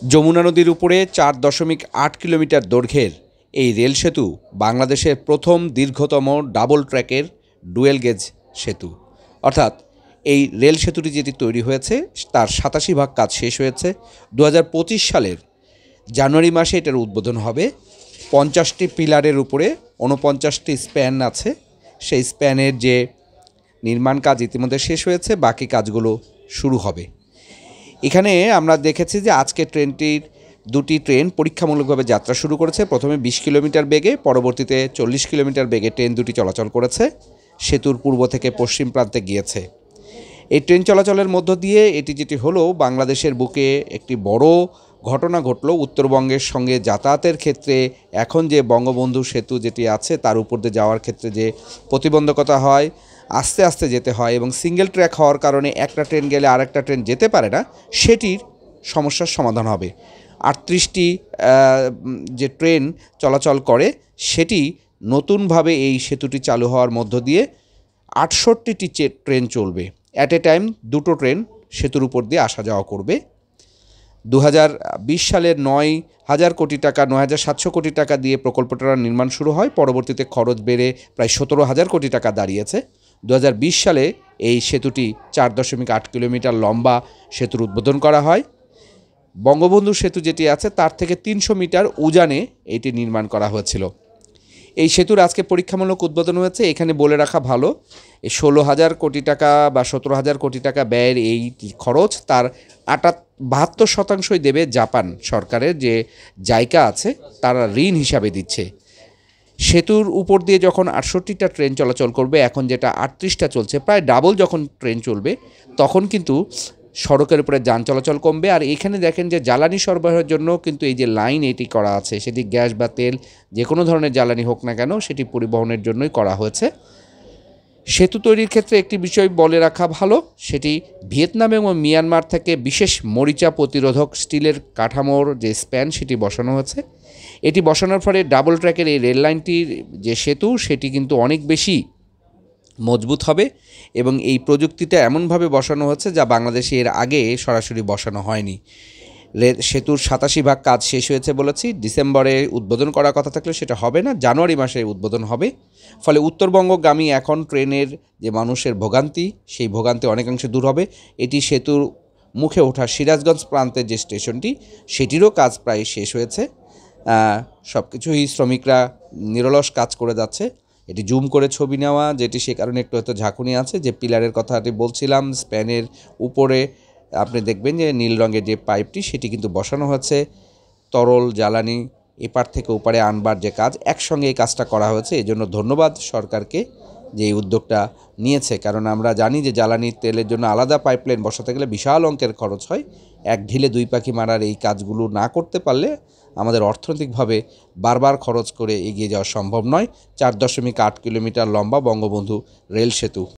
যমুনা নদীর উপরে 4.8 কিলোমিটার দৈর্ঘ্যের এই রেল সেতু বাংলাদেশের প্রথম দীর্ঘতম ডাবল ট্র্যাকের ডুয়েল গেজ সেতু। অর্থাৎ এই রেল সেতুটি যেটি তৈরি হয়েছে তার 87 ভাগ কাজ শেষ হয়েছে। 2025 সালের জানুয়ারি মাসে এটার উদ্বোধন হবে। 50টি পিলারের উপরে 49টি স্প্যান আছে। সেই স্প্যানের যে নির্মাণ কাজ ইতিমধ্যে শেষ হয়েছে, বাকি কাজগুলো শুরু হবে। এখানে আমরা দেখেছি যে আজকে ট্রেনটির দুটি ট্রেন পরীক্ষামূলকভাবে যাত্রা শুরু করেছে। প্রথমে 20 কিলোমিটার বেগে, পরবর্তীতে 40 কিলোমিটার বেগে ট্রেন দুটি চলাচল করেছে। সেতুর পূর্ব থেকে পশ্চিম প্রান্তে গিয়েছে। এই ট্রেন চলাচলের মধ্য দিয়ে এটি যেটি হলো, বাংলাদেশের বুকে একটি বড় ঘটনা ঘটল। উত্তরবঙ্গের সঙ্গে যাতায়াতের ক্ষেত্রে এখন যে বঙ্গবন্ধু সেতু যেটি আছে তার উপর দিয়ে যাওয়ার ক্ষেত্রে যে প্রতিবন্ধকতা হয়, আস্তে আস্তে যেতে হয় এবং সিঙ্গেল ট্র্যাক হওয়ার কারণে একটা ট্রেন গেলে আরেকটা ট্রেন যেতে পারে না, সেটির সমস্যার সমাধান হবে। 38টি যে ট্রেন চলাচল করে সেটি নতুনভাবে এই সেতুটি চালু হওয়ার মধ্য দিয়ে 68টি ট্রেন চলবে। অ্যাট এ টাইম দুটো ট্রেন সেতুর উপর দিয়ে আসা যাওয়া করবে। 2020 সালের 9,000 কোটি টাকা 9,700 কোটি টাকা দিয়ে প্রকল্পটার নির্মাণ শুরু হয়। পরবর্তীতে খরচ বেড়ে প্রায় 17,000 কোটি টাকা দাঁড়িয়েছে। 2020 সালে এই সেতুটি 4.8 কিলোমিটার লম্বা সেতুর উদ্বোধন করা হয়। বঙ্গবন্ধু সেতু যেটি আছে তার থেকে 300 মিটার উজানে এটি নির্মাণ করা হয়েছিল। এই সেতুর আজকে পরীক্ষামূলক উদ্বোধন হয়েছে। এখানে বলে রাখা ভালো, এই 16,000 কোটি টাকা বা 17,000 কোটি টাকা ব্যয়ের এই খরচ তার 72% দেবে জাপান সরকারের যে জাইকা আছে, তারা ঋণ হিসাবে দিচ্ছে। সেতুর উপর দিয়ে যখন 68টা ট্রেন চলাচল করবে, এখন যেটা 38টা চলছে, প্রায় ডাবল যখন ট্রেন চলবে, তখন কিন্তু সড়কের উপরে যান চলাচল কমবে। আর এখানে দেখেন যে জ্বালানি সরবরাহের জন্য কিন্তু এই যে লাইন এটি করা আছে, সেটি গ্যাস বা তেল যে কোনো ধরনের জ্বালানি হোক না কেন, সেটি পরিবহনের জন্যই করা হয়েছে। সেতু তৈরির ক্ষেত্রে একটি বিষয় বলে রাখা ভালো, সেটি ভিয়েতনাম এবং মিয়ানমার থেকে বিশেষ মরিচা প্রতিরোধক স্টিলের কাঠামোর যে স্প্যান সেটি বসানো হয়েছে। এটি বসানোর ফলে ডাবল ট্র্যাকের এই রেল লাইনটির যে সেতু সেটি কিন্তু অনেক বেশি মজবুত হবে এবং এই প্রযুক্তিটা এমনভাবে বসানো হচ্ছে যা বাংলাদেশে এর আগে সরাসরি বসানো হয়নি। সেতুর 87 ভাগ কাজ শেষ হয়েছে বলেছি। ডিসেম্বরে উদ্বোধন করার কথা থাকলে সেটা হবে না, জানুয়ারি মাসে উদ্বোধন হবে। ফলে উত্তরবঙ্গগামী এখন ট্রেনের যে মানুষের ভোগান্তি, সেই ভোগান্তি অনেকাংশে দূর হবে। এটি সেতুর মুখে ওঠা সিরাজগঞ্জ প্রান্তের যে স্টেশনটি, সেটিরও কাজ প্রায় শেষ হয়েছে। সব কিছুই শ্রমিকরা নিরলস কাজ করে যাচ্ছে। এটি জুম করে ছবি নেওয়া, যেটি সে কারণে একটু হয়তো ঝাঁকুনি আছে। যে পিলারের কথাটি বলছিলাম, স্প্যানের উপরে আপনি দেখবেন যে নীল রঙের যে পাইপটি, সেটি কিন্তু বসানো হচ্ছে। তরল জ্বালানি এপার থেকে ওপারে আনবার যে কাজ, একসঙ্গে এই কাজটা করা হয়েছে। এজন্য ধন্যবাদ সরকারকে যে এই উদ্যোগটা নিয়েছে, কারণ আমরা জানি যে জ্বালানি তেলের জন্য আলাদা পাইপলাইন বসাতে গেলে বিশাল অঙ্কের খরচ হয়। এক ঢিলে দুই পাখি মারার এই কাজগুলো না করতে পারলে আমাদের অর্থনৈতিকভাবে বারবার খরচ করে এগিয়ে যাওয়া সম্ভব নয়। 4.8 কিলোমিটার লম্বা বঙ্গবন্ধু রেল সেতু।